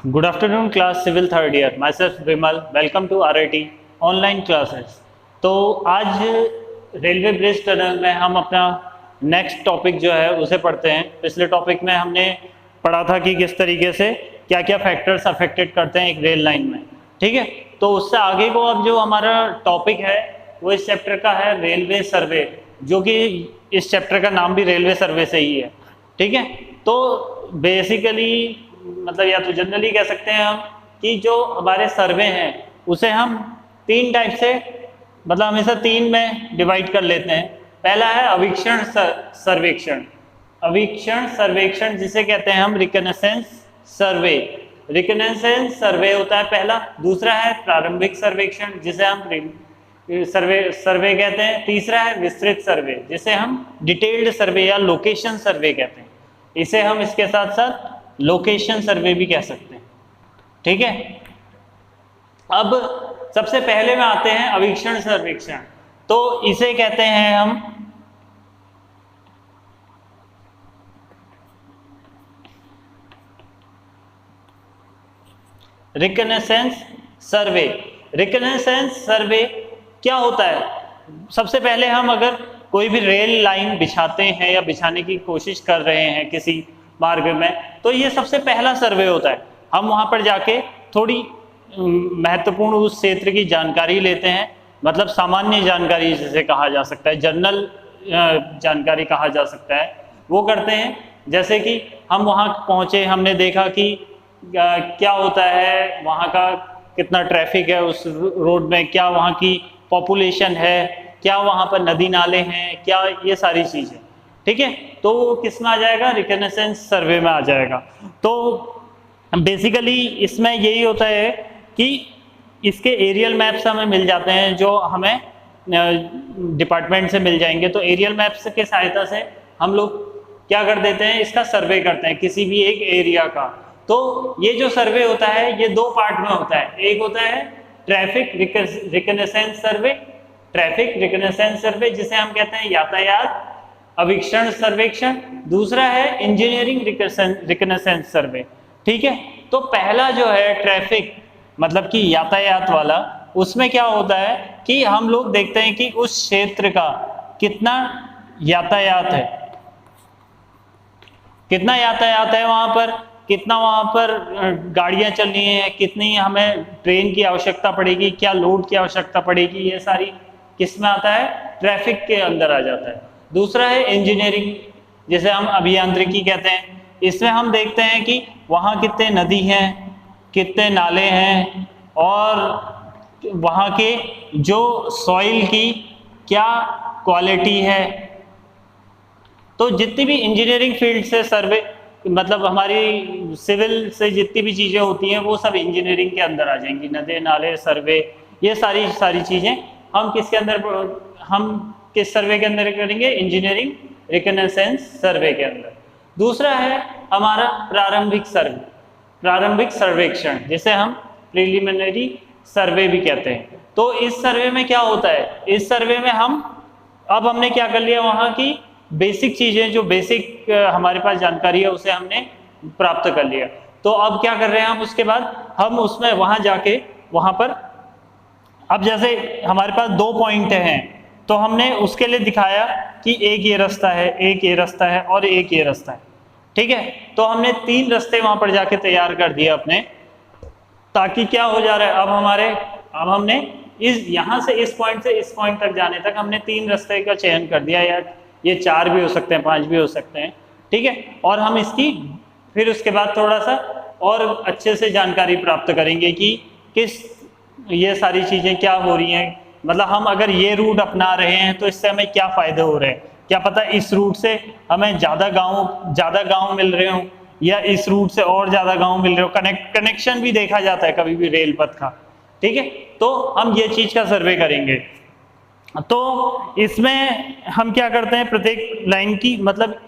Good afternoon, class civil third year. Myself Vimal. Welcome to RIT online classes. तो आज railway bridge tunnel में हम अपना next topic जो है उसे पढ़ते हैं। पिछले टॉपिक में हमने पढ़ा था कि किस तरीके से क्या क्या फैक्टर्स अफेक्टेड करते हैं एक रेल लाइन में, ठीक है। तो उससे आगे को अब जो हमारा टॉपिक है वो इस चैप्टर का है रेलवे सर्वे, जो कि इस चैप्टर का नाम भी रेलवे सर्वे से ही है, ठीक है। तो बेसिकली मतलब या तो जनरली कह सकते हैं हम कि जो हमारे सर्वे हैं उसे हम तीन टाइप से मतलब हमेशा तीन में डिवाइड कर लेते हैं। पहला है अवीक्षण सर्वेक्षण, अवीक्षण सर्वेक्षण जिसे कहते हैं हम रिकनेसेंस सर्वे। रिकनेसेंस सर्वे होता है पहला। दूसरा है प्रारंभिक सर्वेक्षण जिसे हम सर्वे कहते हैं। तीसरा है विस्तृत सर्वे जिसे हम डिटेल्ड सर्वे या लोकेशन सर्वे कहते हैं। इसे हम इसके साथ साथ लोकेशन सर्वे भी कह सकते हैं, ठीक है। अब सबसे पहले में आते हैं अवीक्षण सर्वेक्षण। तो इसे कहते हैं हम रिकनेसेंस सर्वे। रिकनेसेंस सर्वे क्या होता है? सबसे पहले हम अगर कोई भी रेल लाइन बिछाते हैं या बिछाने की कोशिश कर रहे हैं किसी मार्ग में, तो ये सबसे पहला सर्वे होता है। हम वहां पर जाके थोड़ी महत्वपूर्ण उस क्षेत्र की जानकारी लेते हैं, मतलब सामान्य जानकारी जिसे कहा जा सकता है, जनरल जानकारी कहा जा सकता है, वो करते हैं। जैसे कि हम वहां पहुंचे, हमने देखा कि क्या होता है, वहां का कितना ट्रैफिक है उस रोड में, क्या वहां की पॉपुलेशन है, क्या वहां पर नदी नाले हैं, क्या ये सारी चीजें, ठीक है। तो वो किस में आ जाएगा? रिकनेसेंस सर्वे में आ जाएगा। तो बेसिकली इसमें यही होता है कि इसके एरियल मैप्स हमें मिल जाते हैं जो हमें डिपार्टमेंट से मिल जाएंगे। तो एरियल मैप्स के सहायता से हम लोग क्या कर देते हैं, इसका सर्वे करते हैं किसी भी एक एरिया का। तो ये जो सर्वे होता है ये दो पार्ट में होता है। एक होता है ट्रैफिक रिकनेसेंस सर्वे, ट्रैफिक रिकनेसेंस सर्वे जिसे हम कहते हैं यातायात अवीक्षण सर्वेक्षण। दूसरा है इंजीनियरिंग रिकनेसेंस सर्वे, ठीक है। तो पहला जो है ट्रैफिक मतलब कि यातायात वाला, उसमें क्या होता है कि हम लोग देखते हैं कि उस क्षेत्र का कितना यातायात है, कितना यातायात है वहां पर, कितना वहां पर गाड़ियां चल रही हैं, कितनी हमें ट्रेन की आवश्यकता पड़ेगी, क्या लोड की आवश्यकता पड़ेगी, ये सारी किस में आता है? ट्रैफिक के अंदर आ जाता है। दूसरा है इंजीनियरिंग जिसे हम अभियांत्रिकी कहते हैं। इसमें हम देखते हैं कि वहाँ कितने नदी हैं, कितने नाले हैं, और वहाँ के जो सॉइल की क्या क्वालिटी है। तो जितनी भी इंजीनियरिंग फील्ड से सर्वे मतलब हमारी सिविल से जितनी भी चीज़ें होती हैं वो सब इंजीनियरिंग के अंदर आ जाएंगी। नदी नाले सर्वे, ये सारी चीज़ें हम किसके अंदर, हम किस सर्वे के अंदर करेंगे? इंजीनियरिंग रिकनेसेंस सर्वे के अंदर। दूसरा है हमारा प्रारंभिक सर्वे, प्रारंभिक सर्वेक्षण जिसे हम प्रिलिमिनरी सर्वे भी कहते हैं। तो इस सर्वे में क्या होता है? इस सर्वे में अब हमने क्या कर लिया, वहाँ की बेसिक चीज़ें जो बेसिक हमारे पास जानकारी है उसे हमने प्राप्त कर लिया। तो अब क्या कर रहे हैं हम, उसके बाद हम उसमें वहाँ जाके वहाँ पर अब जैसे हमारे पास दो पॉइंट हैं तो हमने उसके लिए दिखाया कि एक ये रास्ता है, एक ये रास्ता है और एक ये रास्ता है, ठीक है। तो हमने तीन रास्ते वहां पर जाके तैयार कर दिए अपने, ताकि क्या हो जा रहा है, अब हमने यहाँ से इस पॉइंट से इस पॉइंट तक जाने तक हमने तीन रास्ते का चयन कर दिया, या ये चार भी हो सकते हैं, पांच भी हो सकते हैं, ठीक है। और हम इसकी फिर उसके बाद थोड़ा सा और अच्छे से जानकारी प्राप्त करेंगे कि किस ये सारी चीजें क्या हो रही हैं। मतलब हम अगर ये रूट अपना रहे हैं तो इससे हमें क्या फायदे हो रहे हैं, क्या पता इस रूट से हमें ज़्यादा गांव मिल रहे हों, या इस रूट से और ज़्यादा गांव मिल रहे हो। कनेक्शन भी देखा जाता है कभी भी रेल पथ का, ठीक है। तो हम ये चीज़ का सर्वे करेंगे। तो इसमें हम क्या करते हैं, प्रत्येक लाइन की मतलब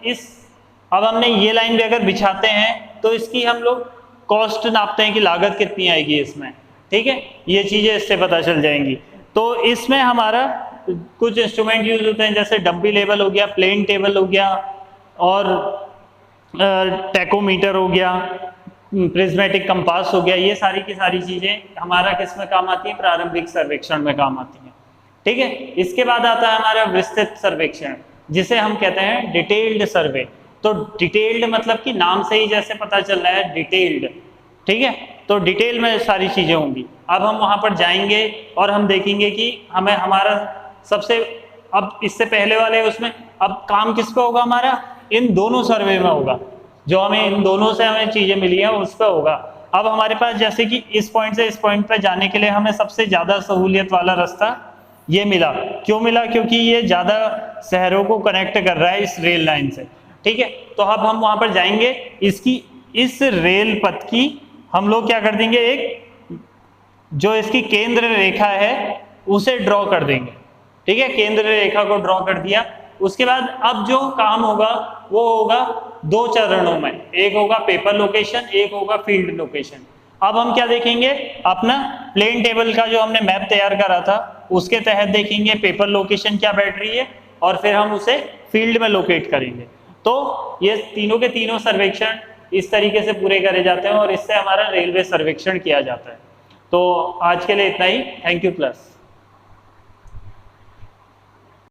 अब हमने ये लाइन भी अगर बिछाते हैं तो इसकी हम लोग कॉस्ट नापते हैं कि लागत कितनी आएगी इसमें, ठीक है। ये चीज़ें इससे पता चल जाएंगी। तो इसमें हमारा कुछ इंस्ट्रूमेंट यूज होते हैं, जैसे डंपी लेवल हो गया, प्लेन टेबल हो गया, और टैकोमीटर हो गया, प्रिज्मेटिक कंपास हो गया, ये सारी की सारी चीजें हमारा किस में काम आती है, प्रारंभिक सर्वेक्षण में काम आती है। ठीक है, इसके बाद आता है हमारा विस्तृत सर्वेक्षण, जिसे हम कहते हैं डिटेल्ड सर्वे। तो डिटेल्ड मतलब कि नाम से ही जैसे पता चल रहा है डिटेल्ड, ठीक है, तो डिटेल में सारी चीजें होंगी। अब हम वहां पर जाएंगे और हम देखेंगे कि हमें हमारा सबसे, अब इससे पहले वाले उसमें अब काम किस पे होगा, हमारा इन दोनों सर्वे में होगा, जो हमें इन दोनों से हमें चीजें मिली हैं उस पर होगा। अब हमारे पास जैसे कि इस पॉइंट से इस पॉइंट पे जाने के लिए हमें सबसे ज्यादा सहूलियत वाला रास्ता ये मिला। क्यों मिला? क्योंकि ये ज्यादा शहरों को कनेक्ट कर रहा है इस रेल लाइन से। ठीक है, तो अब हम वहां पर जाएंगे, इसकी इस रेल पथ की हम लोग क्या कर देंगे, एक जो इसकी केंद्र रेखा है उसे ड्रॉ कर देंगे। ठीक है, केंद्र रेखा को ड्रॉ कर दिया। उसके बाद अब जो काम होगा वो होगा दो चरणों में, एक होगा पेपर लोकेशन, एक होगा फील्ड लोकेशन। अब हम क्या देखेंगे, अपना प्लेन टेबल का जो हमने मैप तैयार करा था उसके तहत देखेंगे पेपर लोकेशन क्या बैठ रही है, और फिर हम उसे फील्ड में लोकेट करेंगे। तो ये तीनों के तीनों सर्वेक्षण इस तरीके से पूरे करे जाते हैं और इससे हमारा रेलवे सर्वेक्षण किया जाता है। तो आज के लिए इतना ही। Thank you plus.